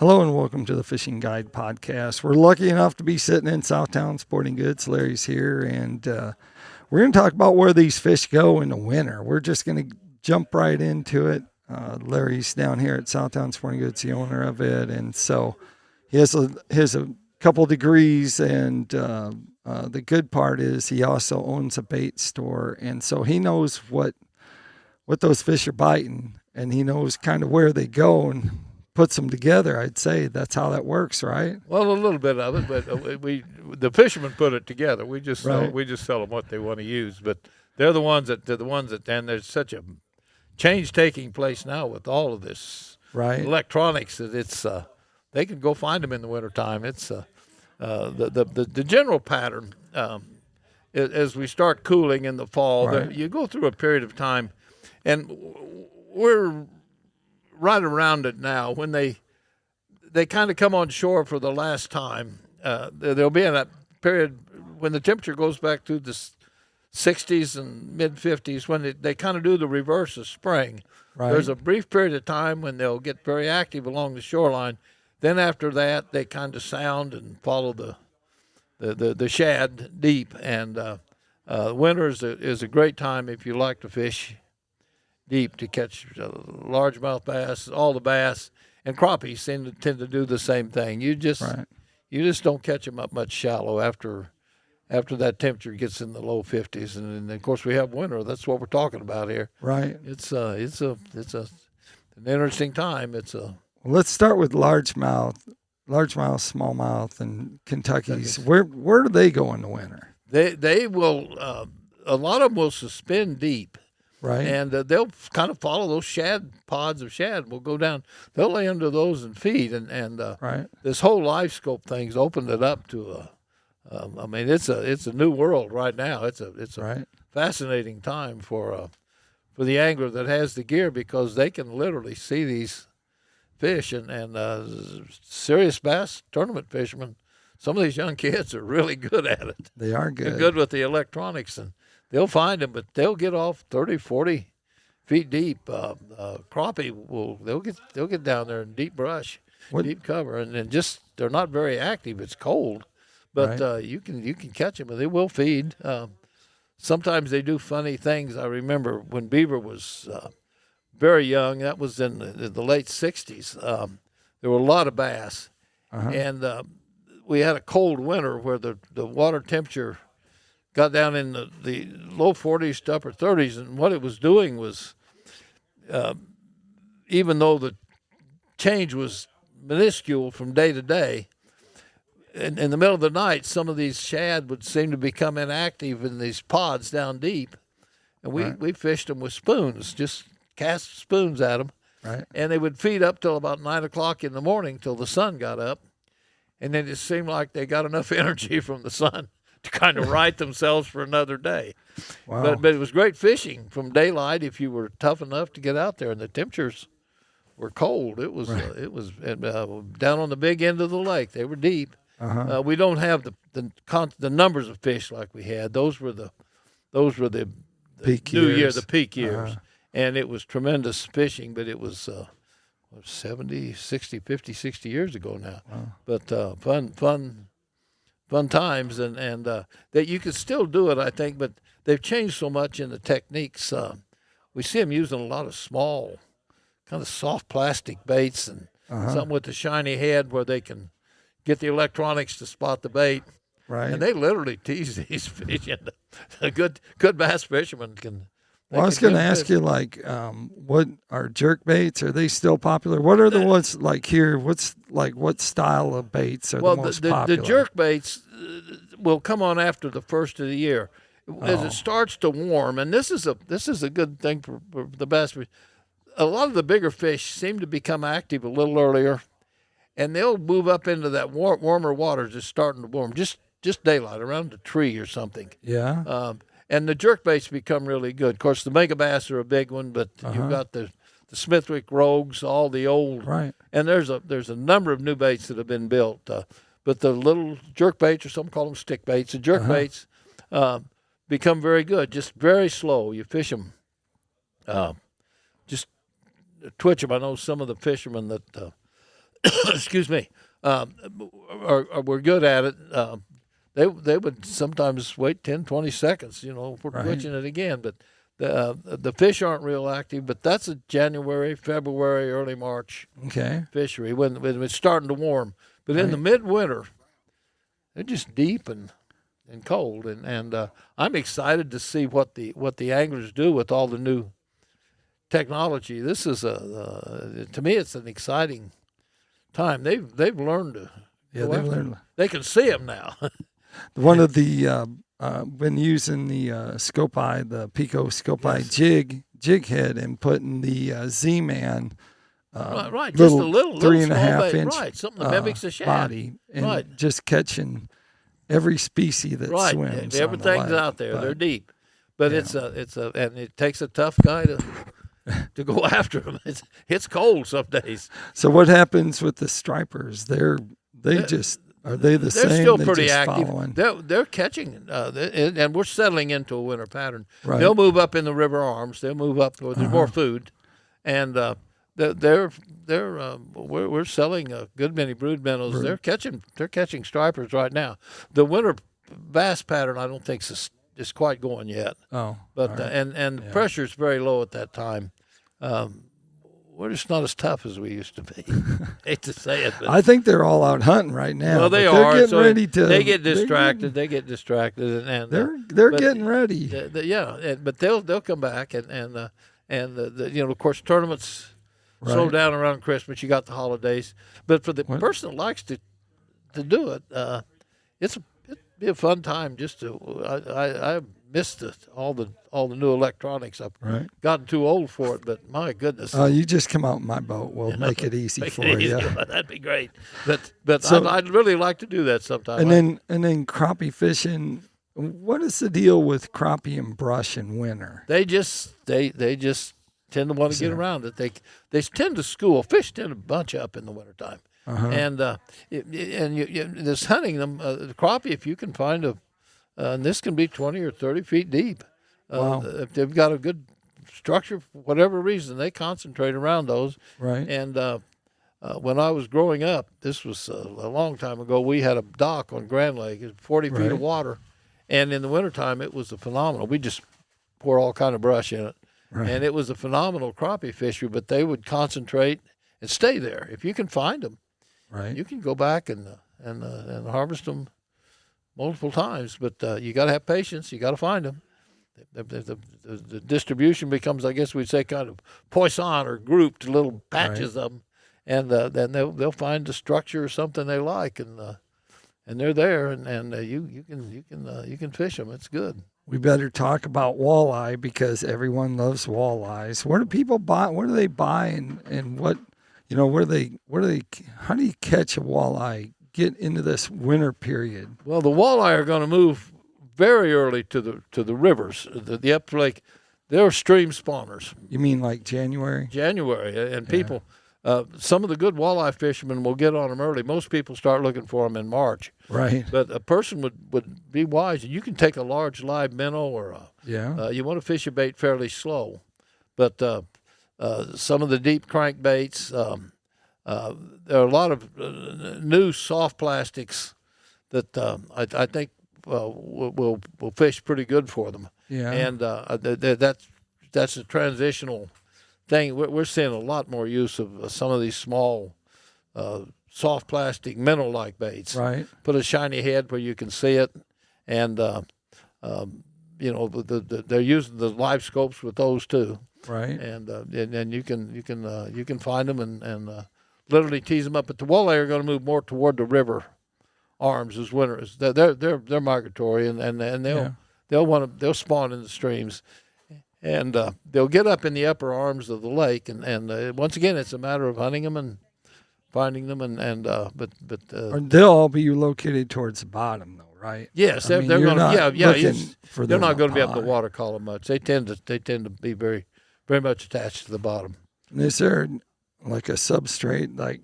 Hello and welcome to the Fishing Guide Podcast. We're lucky enough to be sitting in Southtown Sporting Goods. Larry's here, and we're going to talk about where these fish go in the winter. We're just going to jump right into it. Larry's down here at Southtown Sporting Goods, the owner of it, and so he has a couple degrees, and the good part is he also owns a bait store, and so he knows what those fish are biting, and he knows kind of where they go and puts them together. I'd say that's how that works, right? Well, a little bit of it, but the fishermen put it together. We just Right. tell them what they want to use, but they're the ones that and there's such a change taking place now with all of this Right. electronics that it's they can go find them in the wintertime. It's the general pattern as we start cooling in the fall. Right. You go through a period of time, and we're right around it now when they kind of come on shore for the last time. There'll be in that period when the temperature goes back to the 60s and mid 50s when they kind of do the reverse of spring. Right. There's a brief period of time when they'll get very active along the shoreline. Then after that, they kind of sound and follow the shad deep. And winter is a great time if you like to fish deep to catch largemouth bass, all the bass, and crappies tend to do the same thing. You just don't catch them up much shallow after that temperature gets in the low 50s, and of course we have winter. That's what we're talking about here. Right. It's an interesting time. Let's start with largemouth, smallmouth, and Kentuckies. Where do they go in the winter? They will a lot of them will suspend deep. Right. And they'll kind of follow those pods of shad. Will go down. They'll lay under those and feed. And right. This whole life scope thing's opened it up to I mean, it's a new world right now. It's a right. fascinating time for the angler that has the gear, because they can literally see these fish and serious bass tournament fishermen. Some of these young kids are really good at it. They are good. They're good with the electronics, and they'll find them, but they'll get off 30, 40 feet deep. Crappie they'll get down there in deep brush, deep cover, and then just they're not very active. It's cold, but right. You can catch them, and they will feed. Sometimes they do funny things. I remember when Beaver was very young. That was in the late '60s. There were a lot of bass, and we had a cold winter where the water temperature got down in the low 40s to upper 30s, and what it was doing was, even though the change was minuscule from day to day, in the middle of the night, some of these shad would seem to become inactive in these pods down deep, and we fished them with spoons, just cast spoons at them, right. And they would feed up till about 9 o'clock in the morning till the sun got up, and then it seemed like they got enough energy from the sun to kind of right themselves for another day. Wow. But it was great fishing from daylight if you were tough enough to get out there, and the temperatures were cold. It was down on the big end of the lake. They were deep. We don't have the numbers of fish like we had. Those were the peak new years. year, the peak years, and it was tremendous fishing. But it was 70, 60, 50, 60 years ago now. Wow. But fun times, and that you can still do it, I think, but they've changed so much in the techniques. We see them using a lot of small, kind of soft plastic baits and something with the shiny head where they can get the electronics to spot the bait. Right. And they literally tease these fish. And a good bass fisherman can. Well, I was going to ask you, like, what are jerk baits? Are they still popular? What are the ones like here? What style of baits are the most popular? The jerk baits will come on after the first of the year, as it starts to warm. And this is a good thing for the bass. A lot of the bigger fish seem to become active a little earlier, and they'll move up into that warmer water, just starting to warm, just daylight around a tree or something. Yeah. And the jerk baits become really good. Of course, the mega bass are a big one, but you've got the Smithwick Rogues, all the old. Right. And there's a number of new baits that have been built. But the little jerk baits, or some call them stick baits, the jerk baits become very good, just very slow. You fish them, just twitch them. I know some of the fishermen that excuse me, were good at it. They would sometimes wait 10, 20 seconds, for twitching it again. But the fish aren't real active. But that's a January, February, early March fishery when it's starting to warm. But in the midwinter, they're just deep and cold. And I'm excited to see what the anglers do with all the new technology. This is to me, it's an exciting time. They've learned to. Yeah, they've learned. They can see them now. One of the been using the scope eye, the PICO scope eye jig head, and putting the Z-Man right, just a little 3.5 inch right, something that mimics a shad body, and just catching every species that swims. Everything's out there. They're deep, but it's and it takes a tough guy to go after them. It's cold some days. So what happens with the stripers? Are they the same? They're still they pretty just active. Following? They're catching, and we're settling into a winter pattern. Right. They'll move up in the river arms. They'll move up where there's more food, and we're selling a good many brood minnows. They're catching stripers right now. The winter bass pattern I don't think is quite going yet. Oh, but right. and pressure's very low at that time. We're just not as tough as we used to be. Hate to say it, but I think they're all out hunting right now. well, they they're are. Getting so ready to. they get distracted. They get distracted, and they're getting ready. But they'll come back, and of course tournaments slow down around Christmas. You got the holidays, but for the person that likes to do it, it'd be a fun time. Just to I missed all the new electronics. I've gotten too old for it, but my goodness. You just come out in my boat. We'll make it easy for you. That'd be great. But so, I'd really like to do that sometime. And then crappie fishing. What is the deal with crappie and brush in winter? They just tend to want to get around it. They tend to school. Fish tend to bunch up in the wintertime. And this hunting them, the crappie, if you can find and this can be 20 or 30 feet deep. If they've got a good structure, for whatever reason, they concentrate around those. Right. And when I was growing up, this was a long time ago, we had a dock on Grand Lake, 40 feet of water. And in the wintertime, it was a phenomenal. We just pour all kind of brush in it. Right. And it was a phenomenal crappie fishery, but they would concentrate and stay there. If you can find them, you can go back and harvest them multiple times, but you got to have patience. You got to find them. The distribution becomes, I guess we'd say, kind of poisson or grouped little patches of them, and then they'll find the structure or something they like, and they're there, and you can fish them. It's good. We better talk about walleye because everyone loves walleyes. Where do people buy? Where do they buy, and what? Where do they? How do you catch a walleye? Get into this winter period? Well, the walleye are going to move very early to the rivers, the upper lake. They're stream spawners. You mean like January? January, and people, some of the good walleye fishermen will get on them early. Most people start looking for them in March. Right. But a person would be wise. You can take a large live minnow, or you want to fish a bait fairly slow, but some of the deep crankbaits. There are a lot of new soft plastics that I think will fish pretty good for them. Yeah. And that's a transitional thing. We're seeing a lot more use of some of these small soft plastic minnow-like baits. Right. Put a shiny head where you can see it, and they're using the live scopes with those too. Right. And you can find them and literally tease them up. But the walleye are going to move more toward the river arms as winter. They're migratory, and they'll spawn in the streams, and they'll get up in the upper arms of the lake. And once again, it's a matter of hunting them and finding them. They'll all be located towards the bottom, though, right? Yes, they're going to. They're not going to be up the water column much. They tend to be very, very much attached to the bottom. And is there like a substrate, like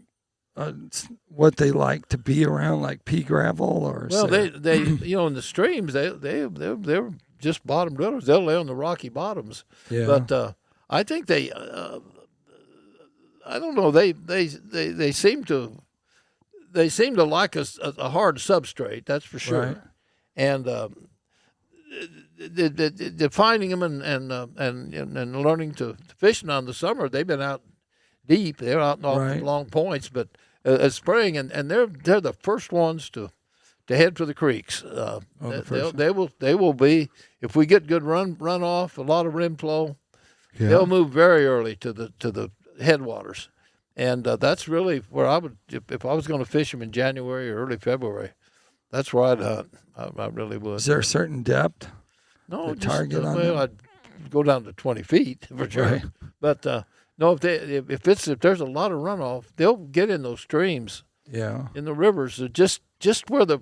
what they like to be around, like pea gravel, or? Well, they in the streams they're just bottom dwellers. They'll lay on the rocky bottoms. Yeah. But I think I don't know. They seem to like a hard substrate. That's for sure. Right. And they're finding them and learning to fishing on the summer. They've been out deep. They're out off Right. long points, but spring and they're the first ones to head for the creeks. They will be, if we get good runoff, a lot of rim flow. Yeah. They'll move very early to the headwaters, and that's really where I would, if I was going to fish them in January or early February, that's where I'd hunt. I really would. Is there a certain depth? No, the target on well, I'd go down to 20 feet for sure. Right. But no, if there's a lot of runoff, they'll get in those streams. Yeah. In the rivers, just where they'll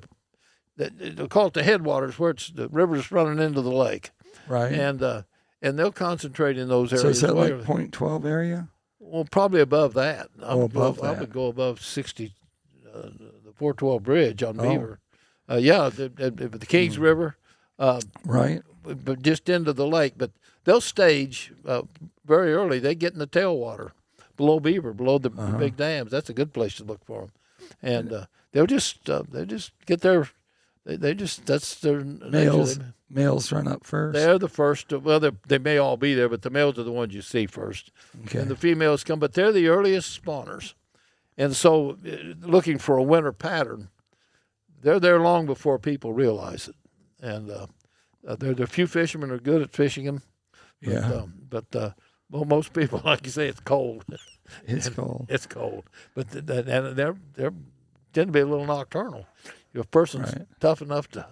call it the headwaters, where the river's running into the lake. Right. And they'll concentrate in those areas. So is that like .12 area? Well, probably above that. I would go above 60, the 412 bridge on Beaver. The Kings River. Right. But just into the lake. But they'll stage very early. They get in the tailwater below Beaver, below the big dams. That's a good place to look for them. And they'll just get their. That's their males. Males run up first. They're the first. Well, they may all be there, but the males are the ones you see first, and the females come. But they're the earliest spawners, and so looking for a winter pattern, they're there long before people realize it. And there are few fishermen are good at fishing them. But most people, like you say, it's cold. It's cold. It's cold. But and they're tend to be a little nocturnal. If a person's tough enough to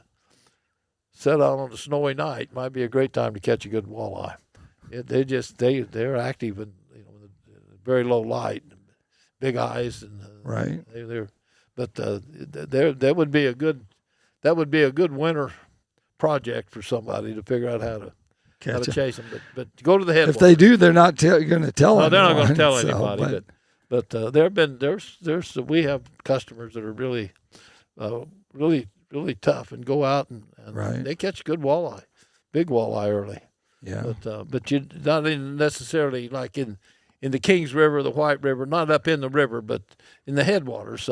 set out on a snowy night, might be a great time to catch a good walleye. They're active in very low light, big eyes, and that would be a good winter project for somebody to figure out how to chase them. But go to the headwaters. If they do, they're not going to tell. No, they're not going to tell anybody. But there have been we have customers that are really tough and go out and they catch good walleye, big walleye early. Yeah. But you not even necessarily like in the Kings River, the White River, not up in the river, but in the headwaters,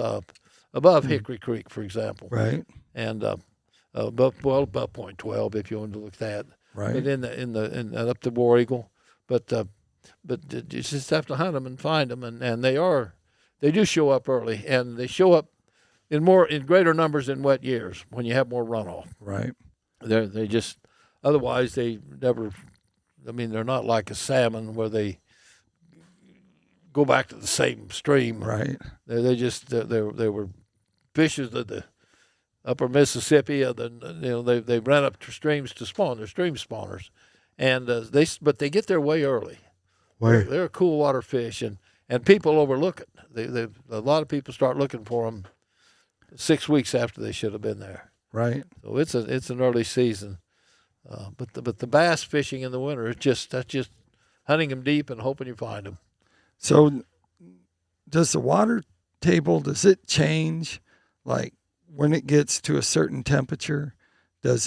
above Hickory Creek, for example. Right. And above .12 if you want to look at that. Right. But in up the War Eagle, but you just have to hunt them and find them, and they do show up early, and they show up in greater numbers in wet years when you have more runoff. Right. They just otherwise they never. I mean, they're not like a salmon where they go back to the same stream. Right. They were fishes of the upper Mississippi. They ran up to streams to spawn. They're stream spawners, and they get there way early. They're a cool water fish, and people overlook it. A lot of people start looking for them 6 weeks after they should have been there. Right. So it's an early season, but the bass fishing in the winter that's just hunting them deep and hoping you find them. So, does the water table change like when it gets to a certain temperature? Is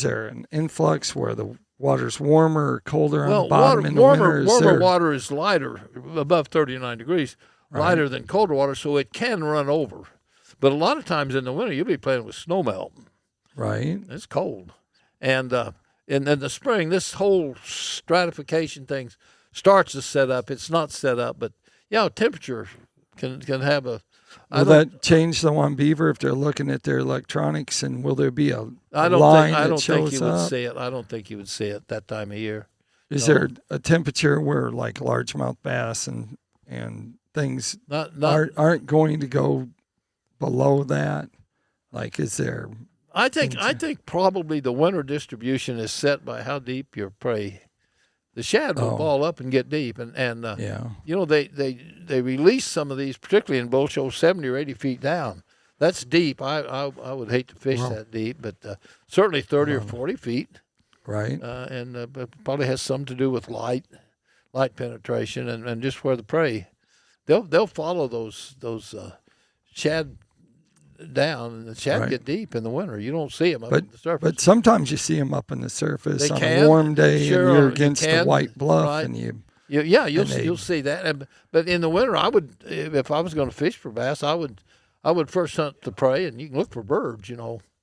there an influx where the water's warmer or colder on the bottom in the winter? Warmer water is lighter, above 39 degrees, lighter than colder water, so it can run over. But a lot of times in the winter, you'll be playing with snowmelt. Right. It's cold. And in the spring, this whole stratification thing starts to set up. It's not set up, but, temperature can have a... Will that change the one Beaver if they're looking at their electronics, and will there be a line that shows up? I don't think you would see it. I don't think you would see it that time of year. Is there a temperature where like largemouth bass and things aren't going to go below that? Like, is there? I think probably the winter distribution is set by how deep your prey. The shad will ball up and get deep, and they release some of these, particularly in bull shows, 70 or 80 feet down. That's deep. I would hate to fish that deep, but certainly 30 or 40 feet. Right. And it probably has something to do with light penetration, and just where the prey. They'll follow those shad down, and the shad get deep in the winter. You don't see them up on the surface. But sometimes you see them up on the surface they on can. a warm day, Sure, and you're against the white bluff, and you You'll see that. But in the winter, I would, if I was going to fish for bass, I would first hunt the prey, and you can look for birds.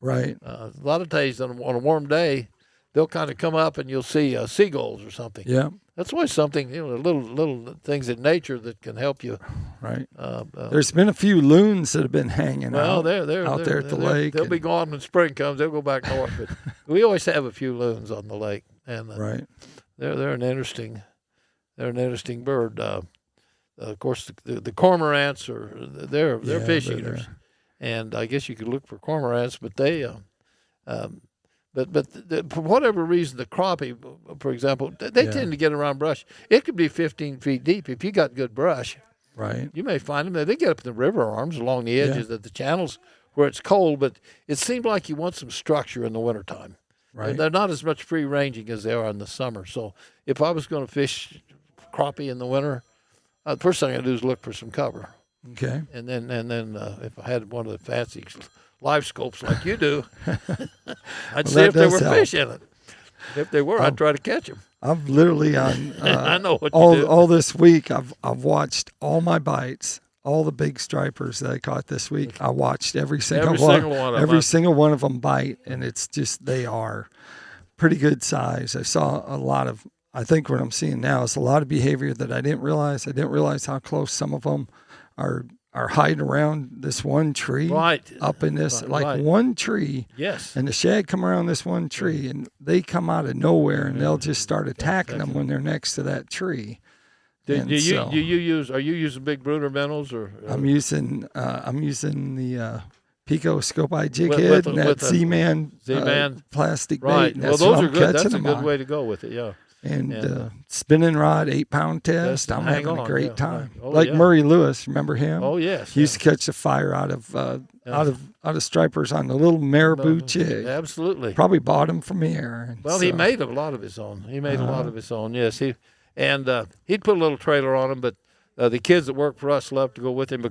Right. A lot of days on a warm day, they'll kind of come up, and you'll see seagulls or something. Yeah. That's always something, little things in nature that can help you. Right. There's been a few loons that have been hanging out they're there at the lake. They'll be gone when spring comes. They'll go back north. But we always have a few loons on the lake, and right. They're an interesting bird. Of course, the cormorants they're fish eaters, and I guess you could look for cormorants, but they. But for whatever reason, the crappie, for example, they tend to get around brush. It could be 15 feet deep if you got good brush. Right. You may find them. They get up in the river arms along the edges of the channels where it's cold, but it seems like you want some structure in the wintertime. Right. And they're not as much free ranging as they are in the summer. So if I was going to fish crappie in the winter, the first thing I do is look for some cover. Okay. And then if I had one of the fancy live scopes like you do, I'd see if there were fish in it. If they were, I'd try to catch them. I've literally on I know what you do. all this week. I've watched all my bites, all the big stripers that I caught this week. I watched every single one of them bite, and it's just they are pretty good size. I saw a lot of. I think what I'm seeing now is a lot of behavior that I didn't realize. I didn't realize how close some of them are hiding around this one tree, up in this one tree. Yes. And the shad come around this one tree, and they come out of nowhere, and they'll just start attacking them when they're next to that tree. Are you using big brooder minnows or? I'm using the PICO scope eye jig head and that Z-Man plastic bait. Well, those are good. That's a good way to go with it. Yeah. And spinning rod 8-pound test. I'm having a great time. Murray Lewis, remember him? Oh yes. He used to catch the fire out of stripers on the little marabou jig. Absolutely. Probably bought him from here. Well, he made a lot of his own. Yes, he'd put a little trailer on him, but the kids that work for us love to go with him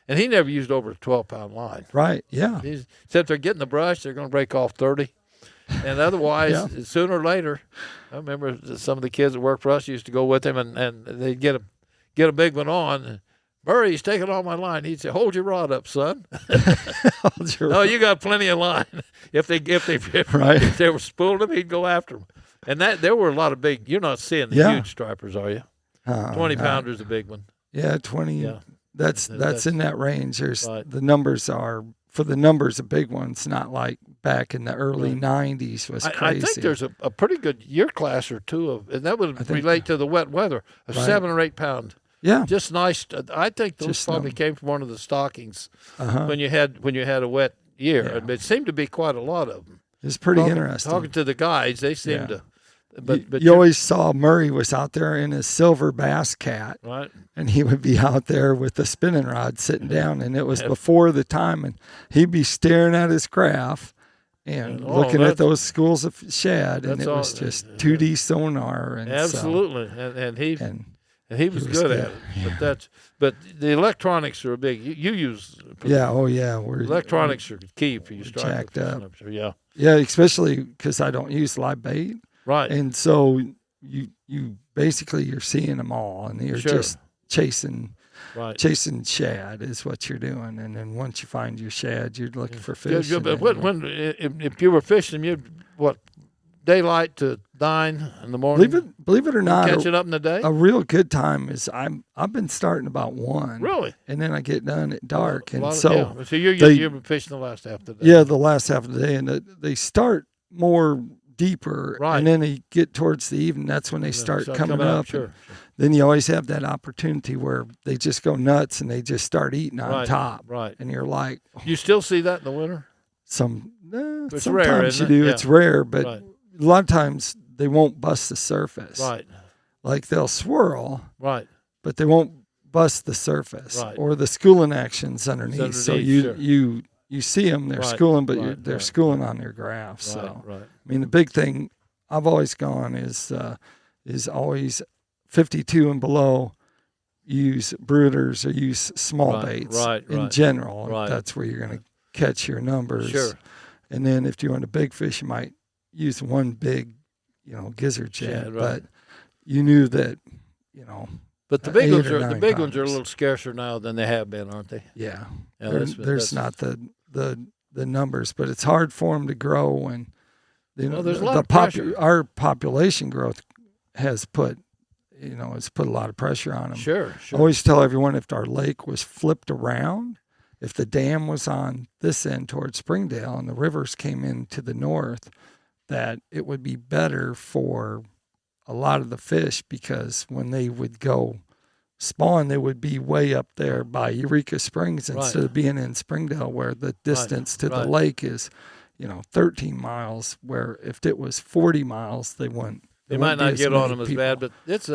and he never used over a 12-pound line. Right. Yeah. Except they're getting the brush, they're going to break off 30. And otherwise, sooner or later, I remember some of the kids that worked for us used to go with him, and they'd get a big one on. Murray, he's taking all my line. He'd say, "Hold your rod up, son." No, you got plenty of line. If they were spooling him, he'd go after them. And there were a lot of big. You're not seeing the huge stripers, are you? 20-pounder's a big one. Yeah, 20. Yeah. That's in that range. There's the numbers are. For the numbers of big ones, not like back in the early 90s was crazy. I think there's a pretty good year class or two and that would relate to the wet weather, 7 or 8 pound. Yeah. Just nice. I think those probably came from one of the stockings when you had a wet year. Yeah. It seemed to be quite a lot of them. It's pretty interesting. Talking to the guys, they seemed to. But you always saw Murray was out there in his silver bass cat, right? And he would be out there with the spinning rod sitting down, and it was before the time, and he'd be staring at his craft and looking at those schools of shad, and it was just 2D sonar. And absolutely, and he was good at it. But the electronics are a big. You use electronics are key for your striper. Jacked up. Yeah, especially because I don't use live bait. Right. And so you basically you're seeing them all, and you're just chasing shad is what you're doing. And then once you find your shad, you're looking for fish. Yeah, but if you were fishing, you'd daylight to 9 in the morning. Believe it or not, catching up in the day. A real good time is I've been starting about 1. Really? And then I get done at dark, so you're fishing the last half of the day. Yeah, the last half of the day, and they start more deeper, and then they get towards the evening. That's when they start coming up. Sure. Then you always have that opportunity where they just go nuts and they just start eating on top. Right. And you're like, you still see that in the winter? Sometimes rare, you do. Yeah. It's rare, but a lot of times they won't bust the surface. Right. Like they'll swirl. Right. But they won't bust the surface. Right. Or the schooling action's underneath. So you see them, they're schooling, but they're schooling on their graphs. I mean, the big thing I've always gone is always 52 and below. Use brooders or use small baits in general. Right. That's where you're going to catch your numbers. Sure. And then if you want a big fish, you might use one big, gizzard shad. But you knew that But the big 8 ones or are 9 a pounders. little scarcer now than they have been, aren't they? Yeah, Yeah, there's not the numbers, but it's hard for them to grow, and there's a lot of pressure. Our population growth has put a lot of pressure on them. Sure. I always tell everyone, if our lake was flipped around, if the dam was on this end towards Springdale and the rivers came in to the north, that it would be better for a lot of the fish, because when they would go spawn, they would be way up there by Eureka Springs instead of being in Springdale, where the distance to the lake is 13 miles, where if it was 40 miles, they might not get on them as bad, but it's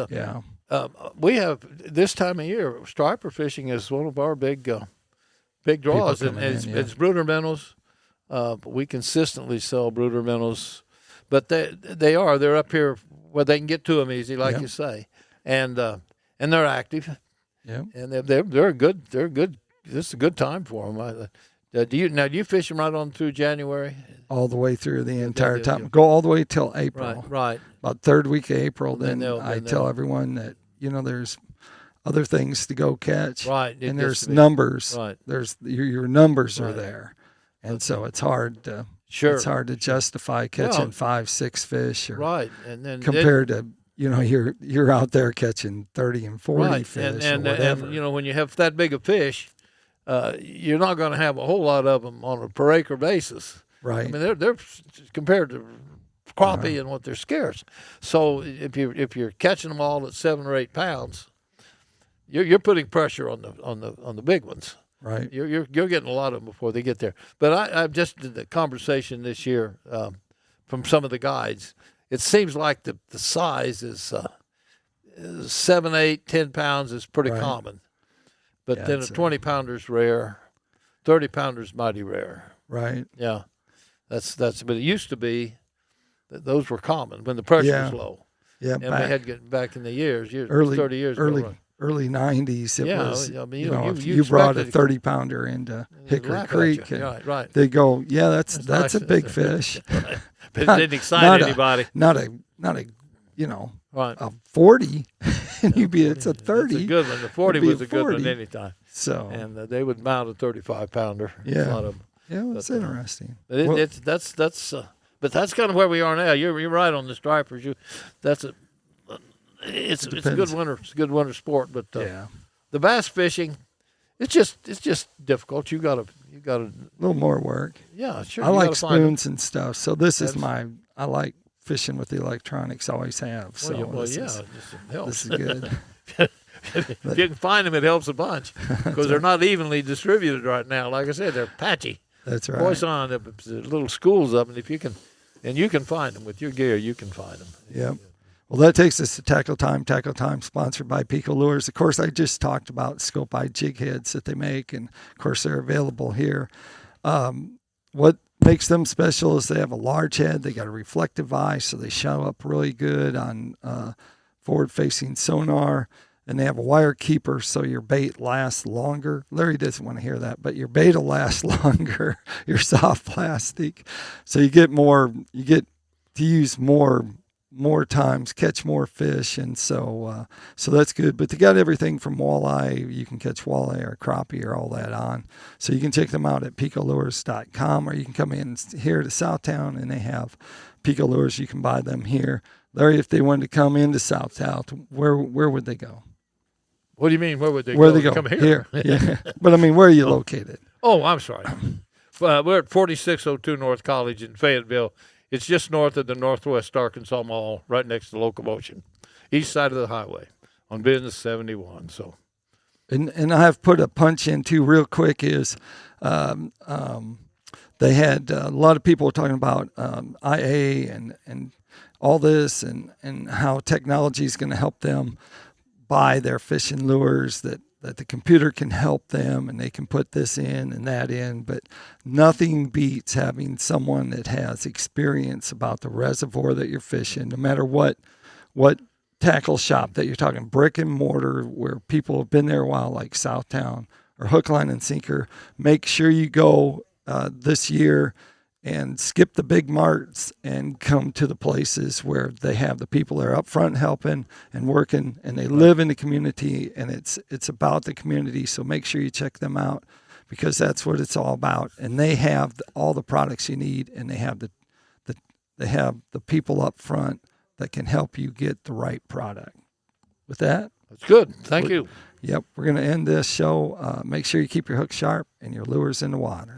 we have this time of year, striper fishing is one of our big draws, and it's brooder minnows. We consistently sell brooder minnows, but they're up here where they can get to them easy, like you say, and they're active. Yeah, and they're good. They're good. This is a good time for them. Do you fish them right on through January? All the way through the entire time. Go all the way till April. Right. About third week of April, then I tell everyone that there's other things to go catch. Right. And there's numbers. Right. There's your numbers are there, and so it's hard to justify catching 5-6 fish, or and then compared to you're out there catching 30 and 40 fish or whatever. And when you have that big a fish, you're not going to have a whole lot of them on a per acre basis. Right. I mean, they're compared to crappie and what they're scarce. So if you're catching them all at 7 or 8 pounds, you're putting pressure on the big ones. Right. You're getting a lot of them before they get there. But I just did the conversation this year from some of the guides. It seems like the size is 7, 8, 10 pounds is pretty common. But then a 20-pounder's rare, 30-pounder's mighty rare. Right. Yeah. That's but it used to be that those were common when the pressure was low. Yeah. And we had getting back in the early 30 years ago. Early 90s, it was, I mean, if you brought a 30-pounder into Hickory Creek, and right. they go, yeah, that's a big fish. But it didn't excite anybody. Not a a 40, and it's a 30. It's a good one. The 40 was a good one anytime. So, and they would mount a 35-pounder. Yeah. A lot of them. Yeah, it's interesting. But that's kind of where we are now. You're right on the stripers. It's a good winter. It's a good winter sport. But the bass fishing, it's just difficult. You got a little more work. Yeah, sure. I like spoons and stuff. So I like fishing with the electronics. Always have. So this is good. If you can find them, it helps a bunch, because they're not evenly distributed right now. Like I said, they're patchy. That's right. Voice on the little schools of them. If you can, and you can find them with your gear, you can find them. Yep. Well, that takes us to Tackle Time. Tackle Time, sponsored by PICO Lures. Of course, I just talked about scope-eyed jig heads that they make, and of course, they're available here. What makes them special is they have a large head. They got a reflective eye, so they show up really good on forward-facing sonar. And they have a wire keeper, so your bait lasts longer. Larry doesn't want to hear that, but your bait will last longer. Your soft plastic, so you get to use more times, catch more fish, and so that's good. But they got everything from walleye. You can catch walleye or crappie or all that on. So you can check them out at PicoLures.com, or you can come in here to Southtown, and they have PICO Lures. You can buy them here. Larry, if they wanted to come into Southtown, where would they go? What do you mean? Where would they go? Where they go? Come here. Yeah. But I mean, where are you located? Oh, I'm sorry. We're at 4602 North College in Fayetteville. It's just north of the Northwest Arkansas Mall, right next to Locomotion, east side of the highway on Business 71. So, and I have put a punch in too real quick is they had a lot of people talking about IA and all this and how technology is going to help them buy their fishing lures, that the computer can help them and they can put this in and that in, but nothing beats having someone that has experience about the reservoir that you're fishing, no matter what tackle shop that you're talking, brick and mortar, where people have been there a while, like Southtown or Hook, Line, and Sinker. Make sure you go this year and skip the big marts and come to the places where they have the people that are up front helping and working, and they live in the community, and it's about the community. So make sure you check them out, because that's what it's all about. And they have all the products you need, and they have the people up front that can help you get the right product. With that, That's good. Thank you. Yep, we're going to end this show. Make sure you keep your hook sharp and your lures in the water.